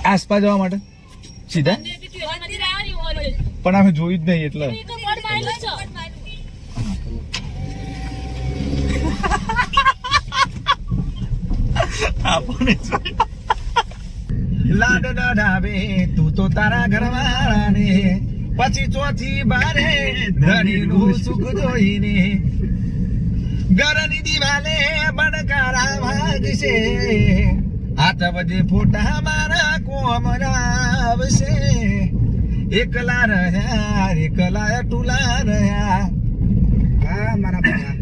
આસપાસ જવા માટે સીધા પણ અમે જોયું જ નહીં એટલે લાડ ડાબે તું તો તારા ઘરવાળાને પછી ચોથી બારે ધણીનું સુખ જોઈને ઘરની દિવાલે બણકારા વાગશે 8 વાગે ફોટા મારા કોમ આવશે એકલા રહ્યા ટુલા રહ્યા હા મારા બાબા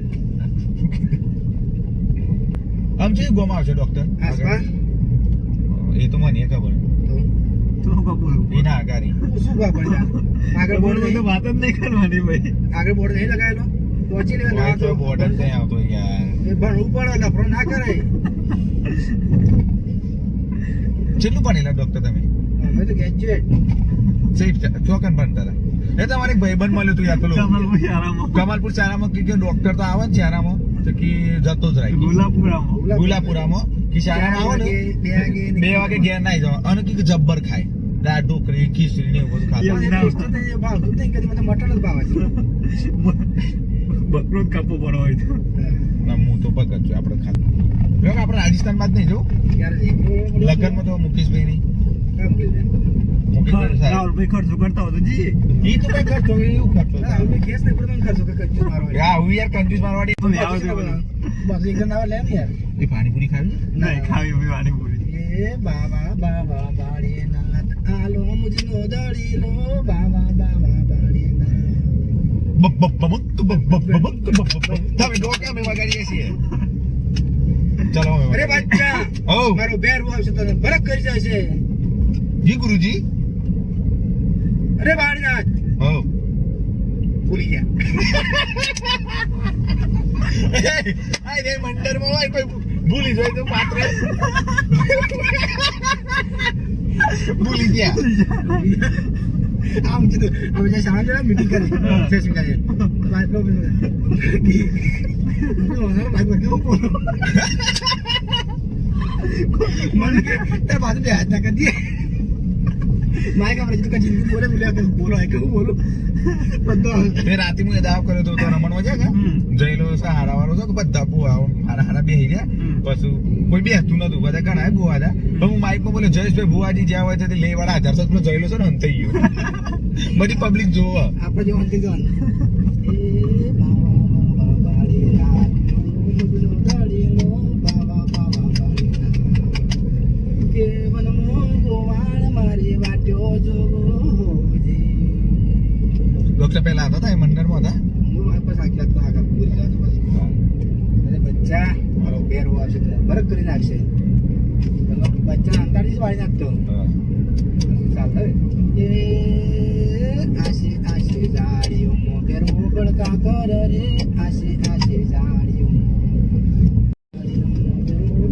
આમ છે ગોમ આવશે ડોક્ટર આસપાસ એ તો મને ખબર તો ખબર એના આગારી શું ખબર આગળ બોર્ડ તો વાત જ નહીં કરવાની ભાઈ આગળ બોર્ડ નહીં લગાવેલો પહોંચી લેવા તો બોર્ડર નહીં આવતો યાર એ ભણવું પડે લફરો ના કરાય કેટલું ભણેલા ડોક્ટર તમે અમે તો ગ્રેજ્યુએટ સેફ ચોકન ભણતા એ તમારે એક ભાઈબંધ મળ્યું હતું યાર પેલું કમાલપુર ચારામાં કે ડોક્ટર તો આવે ને ચારામાં તો કે જતો જ રાખ ગુલાપુરામાં કે ચારામાં આવો ને 2 વાગે ઘેર ના જવા અને કે જબ્બર ખાય દાળ ઢોકળી ખીચડી ને એવું બધું ખાતું ભાવતું નહીં કદી મને મટન જ ભાવે છે બકરો જ કાપવો પડો હોય ના હું તો પકડ છું આપણે ખાતું આપણે રાજસ્થાન બાદ નહીં જવું લગ્નમાં તો મુકેશભાઈ નહીં ખર્ચો કરતા હોય તો જી ઈ તો કઈ ખર્ચો એવું ખર્ચો કેસ નહીં પડતો ખર્ચો કંજૂસ મારવા યાર હું યાર કંજૂસ મારવાડી બસ એક જણ આવે લે ને યાર એ પાણીપુરી ખાવી નહીં ખાવી હવે પાણીપુરી એ બાબા બાડીએ નાથ આલો મુજનો દડીલો બાબા બાડીએ તમે ડોકા મે વગાડીએ છીએ ચલો અરે બચ્ચા મારો બેર આવશે તને બરક કરી જાય છે જી ગુરુજી અરે બાળનાથ ભૂલી ગયા રે મંડરમાં હોય કોઈ ભૂલી જાય તો પાત્ર ભૂલી ગયા આમ કીધું હવે જે સાંજે મીટિંગ કરી ફેસિંગ કરી વાત લો મને કે તે બાજુ બે હાથ ના કરી દે માય કા પ્રજિત કા જિંદગી બોલે બોલો है કે બોલો બધો મે રાતે હું દાવ કર્યો તો રમણમાં જા કે જઈલો સહારા વાળો છે બધા બુઆ હારા બેહી ગયા પછી કોઈ બેહતું નતું બધા ઘણા બુઆ હતા પણ હું માઈક માં બોલે જયેશભાઈ બુઆજી જ્યાં હોય તે લઈ વાળા 1000 પેલો જઈલો છે ને અંત થઈ ગયો બધી પબ્લિક જોવા આપણે જો અંત જોન ડોક્ટર પહેલા હતા મંડળમાં હતા હું મારી પાસે આખી રાત આગળ ભૂલી જાવ અરે બચ્ચા મારો બેર આવશે બરક કરી નાખશે બચ્ચા 48 વાળી નાખતો ચાલ એ આશી જાડીઓ મો બેર બળકા કર રે આશી જાડીઓ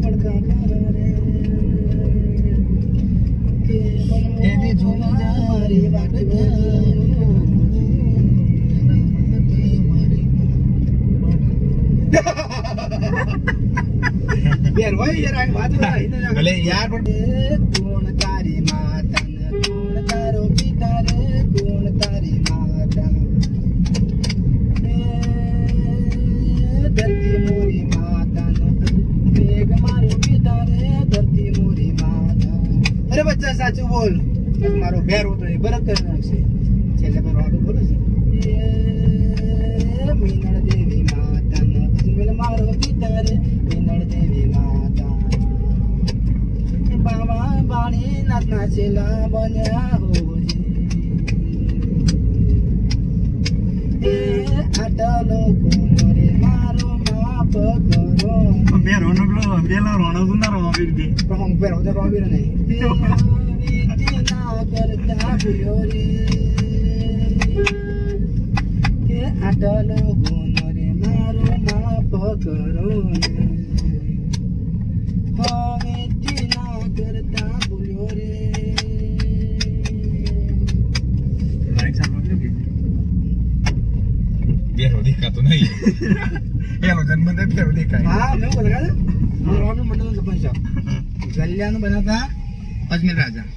બળકા કર રે એને જોઈ જા રે વાત બેર હોય યાર વાત ભલે યાર પણ કોણ તારી માતા ને કોણ તારો પિતા રે કોણ તારી માતા ધરતી મોરી માતા ને મેઘ મારો પિતા રે ધરતી મોરી માતા અરે બચ્ચા સાચું બોલ મારો બેર હોતો એ બરક કરી નાખશે છેલ્લે મારો આગળ બોલે છે મીનળ દેવી માતા ને અજમેલ મારો પિતા રે મીનળ દેવી માતા બાબા બાણી નાથના છેલા બન્યા હોજી એ આટલો કોરે મારો માફ કરો બે રોનો બેલા રોનો સુંદર રોબીર દે પણ હું બેરો તો રોબીર નહીં ના કરતા ભૂલ્યો રે એ આટલો કોરે મારો માફ કરો બેરો દેખાતો નહીં પેલો જન્મ દે પેલો દેખાય હા મેં બોલા હું રોબી મંડળ સરપંચ છું ગલ્યાનું બનાતા અજમેર રાજા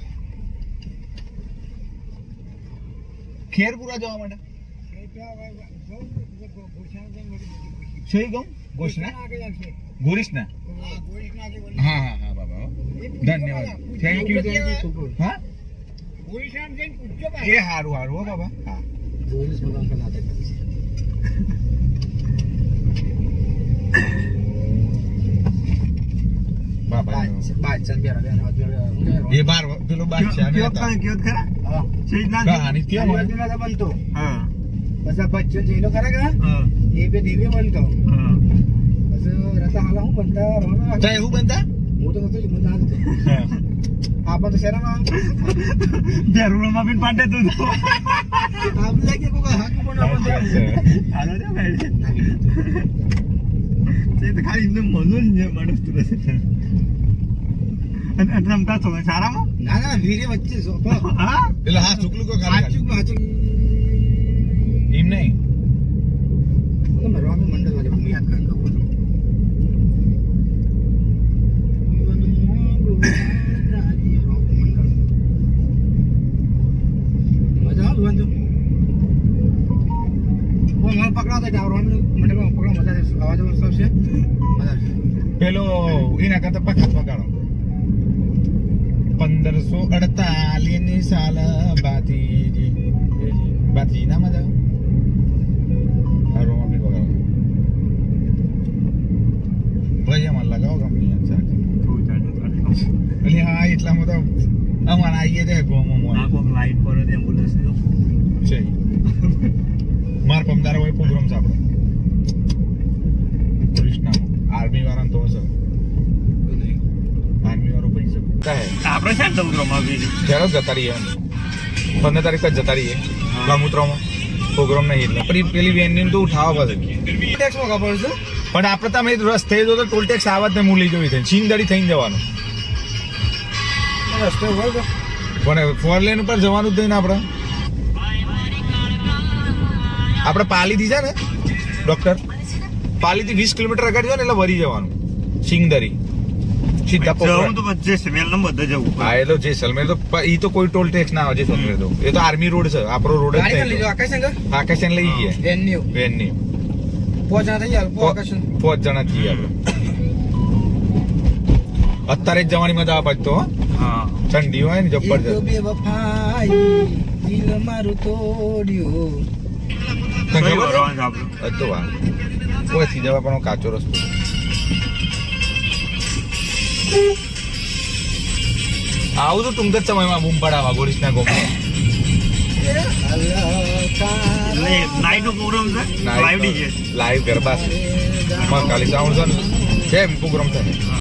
ખેરપુરા જવા માટે છે ગમ ગોશના ગોરીશના હા હા હા બાબા ધન્યવાદ થેન્ક યુ હા એ હારું હારું હો બાબા હા બાબા એ બાર પેલો બાદશાહ ને હતા. કહાની કેમ હોય? બનતો પછી બચ્ચન છે એનો ખરા કે એ બે દિવ્ય બનતો પછી રતા હાલા હું બનતા રવાનો તો એવું બનતા હું તો નતો જ મને આજ આપણ તો શેરામાં બેરુમાં બિન પાંડે તું આપ લાગે કોકા હાક પણ હાલો ને ભાઈ તે તો ખાલી ઇન્ને મનો જ માણસ તું અને રમતા તો સારામાં ના ના વીરે વચ્ચે છો હા એટલે હા ચુકલું કો ખાલી હાચું એમ નહીં તો મરવાનું મંડળ વાલે હું યાદ કરી દઉં મજા આવે વાંધો મારે પકડાતા ડાવરો મને પકડા મજા આવે અવાજ સબ છે મજા આવે પેલો એના કરતા પખાત પગાડો 1548 ની સાલ બાતી ના મજા હારો બી પગાડો ભાઈ અમાર લગાવો કંપની એટલે હા એટલામાં તો અમારા આવીએ જાય ગોમાં લાઈટ પર એમ્બ્યુલન્સ છે માર પમદાર હોય પ્રોગ્રામ છે આપણો કૃષ્ણામાં આર્મી વાળા તો હશે આર્મી વાળો પૈસા આપણે છે સમુદ્રમાં ચાલો જતા રહીએ 15 તારીખ જ જતા રહીએ ગમૂત્રમાં પ્રોગ્રામ નહીં એટલે પેલી વેનની તો ઉઠાવવા પડે ટેક્સમાં ખબર છે પણ આપણે તમે રસ્તે જો તો ટોલ ટેક્સ આવત ને મૂલી જોઈ થઈ સિંગદડી થઈને જવાનું રસ્તો હોય પણ 4 લેન ઉપર જવાનું જ નહીં ને આપણે પાલીથી છે ને ડોક્ટર પાલીથી 20 કિલોમીટર આગળ જાવ ને એટલે વરી જવાનું સિંગદરી સીધા હા એટલે જેસલમેર તો ઈ તો કોઈ ટોલ ટેક્સ ના આવે જેસલમેર તો એ તો આર્મી રોડ છે આપણો રોડ જ આકાશન લઈ ગયા વેનની 5 જણા છીએ આપણે અત્યારે જ જવાની મજા આવે તો ઠંડી હોય ને જબરજસ્ત તો વાહ ઓછી જવા પણ કાચો રસ્તો આવું તો ટૂંક જ સમયમાં બૂમ પડાવવા ગોરીશના ગોમાં નાઈટ નો પ્રોગ્રામ છે લાઈવ ડીજે લાઈવ ગરબા છે કાલી સાઉન્ડ છે ને કેમ પ્રોગ્રામ છે